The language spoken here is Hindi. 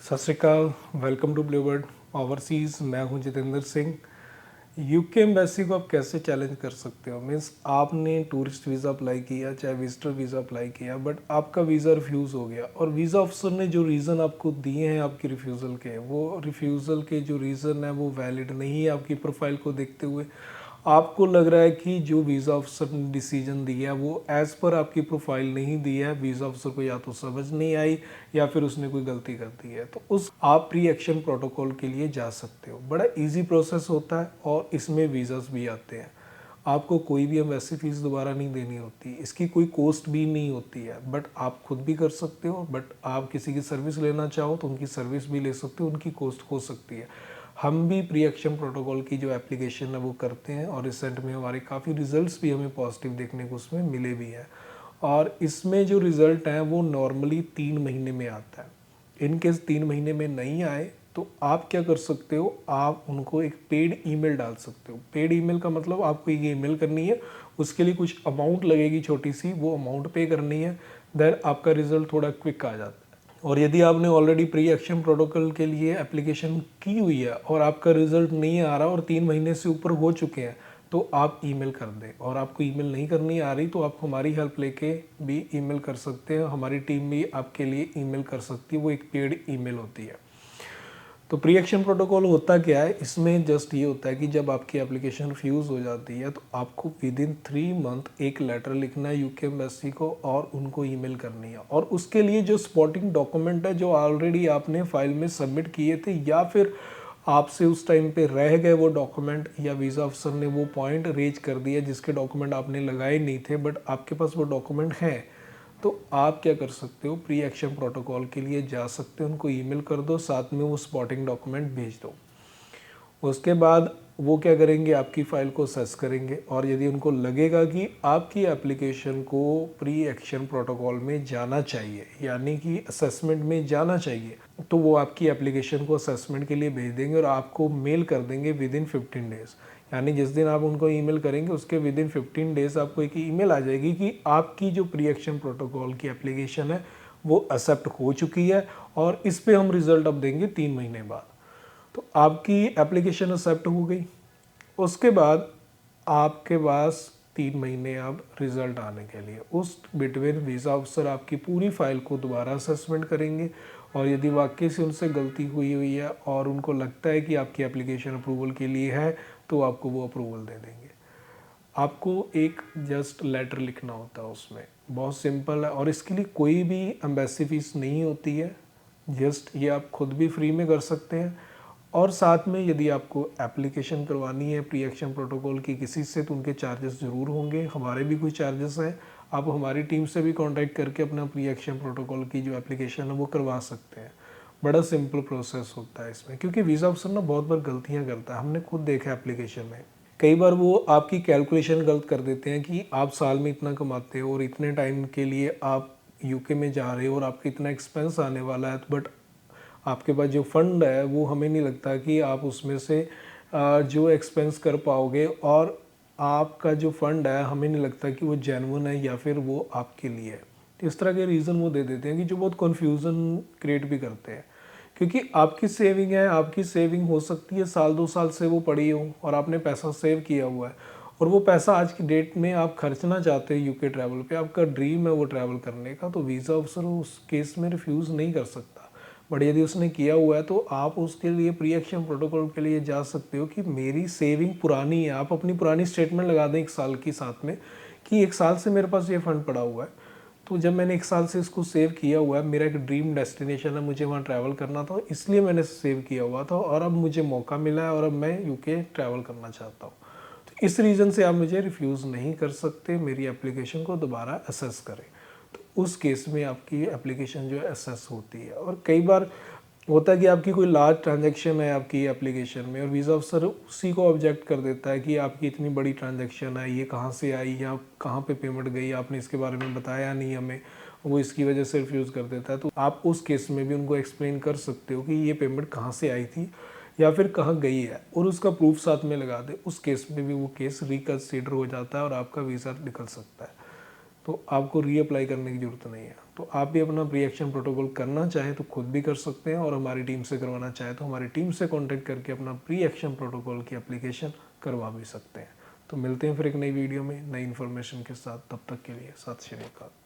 सत श्री अकाल, वेलकम टू ब्लूबर्ड ओवरसीज़। मैं हूं जितेंद्र सिंह। यूके एम्बेसी को आप कैसे चैलेंज कर सकते हो? मीन्स आपने टूरिस्ट वीज़ा अप्लाई किया, चाहे विजिटर वीज़ा अप्लाई किया, बट आपका वीज़ा रिफ्यूज़ हो गया और वीज़ा ऑफिसर ने जो रीज़न आपको दिए हैं आपकी रिफ्यूज़ल के, वो रिफ्यूज़ल के जो रीज़न है वो वैलिड नहीं है। आपकी प्रोफाइल को देखते हुए आपको लग रहा है कि जो वीज़ा ऑफिसर ने डिसीजन दिया वो एज़ पर आपकी प्रोफाइल नहीं दी है, वीज़ा ऑफिसर को या तो समझ नहीं आई या फिर उसने कोई गलती कर दी है, तो उस आप प्री एक्शन प्रोटोकॉल के लिए जा सकते हो। बड़ा इजी प्रोसेस होता है और इसमें वीज़ास भी आते हैं। आपको कोई भी एम्बेसी फीस दोबारा नहीं देनी होती, इसकी कोई कॉस्ट भी नहीं होती है, बट आप खुद भी कर सकते हो। बट आप किसी की सर्विस लेना चाहो तो उनकी सर्विस भी ले सकते हो, उनकी कॉस्ट हो सकती है। हम भी प्री एक्शन प्रोटोकॉल की जो एप्लीकेशन है वो करते हैं और रिसेंट में हमारे काफ़ी रिजल्ट्स भी हमें पॉजिटिव देखने को उसमें मिले भी हैं। और इसमें जो रिज़ल्ट है वो नॉर्मली 3 महीने में आता है। इन केस 3 महीने में नहीं आए तो आप क्या कर सकते हो, आप उनको एक पेड ईमेल डाल सकते हो। पेड ईमेल का मतलब आपको ये ईमेल करनी है, उसके लिए कुछ अमाउंट लगेगी छोटी सी, वो अमाउंट पे करनी है, देन आपका रिजल्ट थोड़ा क्विक आ जाता है। और यदि आपने ऑलरेडी प्री एक्शन प्रोटोकॉल के लिए एप्लीकेशन की हुई है और आपका रिजल्ट नहीं आ रहा और 3 महीने से ऊपर हो चुके हैं, तो आप ईमेल कर दें। और आपको ईमेल नहीं करनी आ रही तो आप हमारी हेल्प लेके भी ईमेल कर सकते हैं, हमारी टीम भी आपके लिए ईमेल कर सकती है, वो एक पेड ईमेल होती है। तो प्री एक्शन प्रोटोकॉल होता क्या है, इसमें जस्ट ये होता है कि जब आपकी एप्लीकेशन रिफ्यूज़ हो जाती है तो आपको विद इन 3 मंथ एक लेटर लिखना है यूके एम्बेसी को और उनको ईमेल करनी है। और उसके लिए जो सपोर्टिंग डॉक्यूमेंट है जो ऑलरेडी आपने फाइल में सबमिट किए थे या फिर आपसे उस टाइम पे रह गए वो डॉक्यूमेंट, या वीज़ा अफसर ने वो पॉइंट रेज कर दिया जिसके डॉक्यूमेंट आपने लगाए नहीं थे बट आपके पास वो डॉक्यूमेंट हैं, तो आप क्या कर सकते हो, प्री एक्शन प्रोटोकॉल के लिए जा सकते हो, उनको ईमेल कर दो, साथ में वो स्पॉटिंग डॉक्यूमेंट भेज दो। उसके बाद वो क्या करेंगे, आपकी फ़ाइल को असेस करेंगे और यदि उनको लगेगा कि आपकी एप्लीकेशन को प्री एक्शन प्रोटोकॉल में जाना चाहिए, यानी कि असेसमेंट में जाना चाहिए, तो वो आपकी एप्लीकेशन को असेसमेंट के लिए भेज देंगे और आपको मेल कर देंगे विद इन 15 डेज़। यानी जिस दिन आप उनको ईमेल करेंगे उसके विद इन 15 डेज़ आपको एक ईमेल आ जाएगी कि आपकी जो प्री एक्शन प्रोटोकॉल की एप्लीकेशन है वो एक्सेप्ट हो चुकी है और इस पर हम रिज़ल्ट अब देंगे 3 महीने बाद। तो आपकी एप्लीकेशन एक्सेप्ट हो गई। उसके बाद आपके पास 3 महीने अब रिज़ल्ट आने के लिए, उस बिटवीन वीज़ा अफसर आपकी पूरी फाइल को दोबारा असेसमेंट करेंगे और यदि वाकई से उनसे गलती हुई है और उनको लगता है कि आपकी एप्लीकेशन अप्रूवल के लिए है तो आपको वो अप्रूवल दे देंगे। आपको एक जस्ट लेटर लिखना होता है, उसमें बहुत सिंपल है और इसके लिए कोई भी एम्बेसी फीस नहीं होती है। जस्ट ये आप खुद भी फ्री में कर सकते हैं। और साथ में यदि आपको एप्लीकेशन करवानी है प्री एक्शन प्रोटोकॉल की किसी से तो उनके चार्जेस ज़रूर होंगे, हमारे भी कुछ चार्जेस हैं। आप हमारी टीम से भी कांटेक्ट करके अपना प्री एक्शन प्रोटोकॉल की जो एप्लीकेशन है वो करवा सकते हैं। बड़ा सिंपल प्रोसेस होता है इसमें, क्योंकि वीज़ा ऑफिसर ना बहुत बार गलतियाँ करता है, हमने खुद देखा है एप्लीकेशन में। कई बार वो आपकी कैलकुलेशन गलत कर देते हैं कि आप साल में इतना कमाते हो और इतने टाइम के लिए आप यूके में जा रहे हो और आपका इतना एक्सपेंस आने वाला है, बट आपके पास जो फंड है वो हमें नहीं लगता कि आप उसमें से जो एक्सपेंस कर पाओगे, और आपका जो फंड है हमें नहीं लगता कि वो जेन्युइन है या फिर वो आपके लिए है। तो इस तरह के रीज़न वो दे देते हैं कि जो बहुत कन्फ्यूज़न क्रिएट भी करते हैं, क्योंकि आपकी सेविंग है, आपकी सेविंग हो सकती है साल 2 साल से वो पड़ी हो और आपने पैसा सेव किया हुआ है और वो पैसा आज की डेट में आप खर्चना चाहते हैं यूके ट्रैवल पे, आपका ड्रीम है वो ट्रैवल करने का, तो वीज़ा ऑफिसर उस केस में रिफ्यूज़ नहीं कर सकता। बट यदि उसने किया हुआ है तो आप उसके लिए प्री एक्शन प्रोटोकॉल के लिए जा सकते हो कि मेरी सेविंग पुरानी है। आप अपनी पुरानी स्टेटमेंट लगा दें 1 साल की साथ में कि 1 साल से मेरे पास ये फ़ंड पड़ा हुआ है, तो जब मैंने 1 साल से इसको सेव किया हुआ है, मेरा एक ड्रीम डेस्टिनेशन है, मुझे वहाँ ट्रैवल करना था इसलिए मैंने सेव किया हुआ था और अब मुझे मौका मिला है और अब मैं यूके ट्रैवल करना चाहता हूँ, तो इस रीज़न से आप मुझे रिफ्यूज़ नहीं कर सकते, मेरी एप्लीकेशन को दोबारा असेस करें। तो उस केस में आपकी एप्लीकेशन जो है असेस होती है। और कई बार होता है कि आपकी कोई लार्ज ट्रांजैक्शन है आपकी एप्लीकेशन में और वीज़ा अफसर उसी को ऑब्जेक्ट कर देता है कि आपकी इतनी बड़ी ट्रांजैक्शन है, ये कहाँ से आई या कहाँ पे पेमेंट गई, आपने इसके बारे में बताया नहीं हमें, वो इसकी वजह से रिफ्यूज़ कर देता है। तो आप उस केस में भी उनको एक्सप्लेन कर सकते हो कि ये पेमेंट कहाँ से आई थी या फिर कहाँ गई है और उसका प्रूफ साथ में लगा दे। उस केस में भी वो केस रिकंसीडर हो जाता है और आपका वीज़ा निकल सकता है, तो आपको रीअप्लाई करने की ज़रूरत नहीं है। तो आप भी अपना प्री एक्शन प्रोटोकॉल करना चाहे तो खुद भी कर सकते हैं, और हमारी टीम से करवाना चाहे तो हमारी टीम से कांटेक्ट करके अपना प्री एक्शन प्रोटोकॉल की एप्लीकेशन करवा भी सकते हैं। तो मिलते हैं फिर एक नई वीडियो में नई इन्फॉर्मेशन के साथ, तब तक के लिए सत श्री अकाल।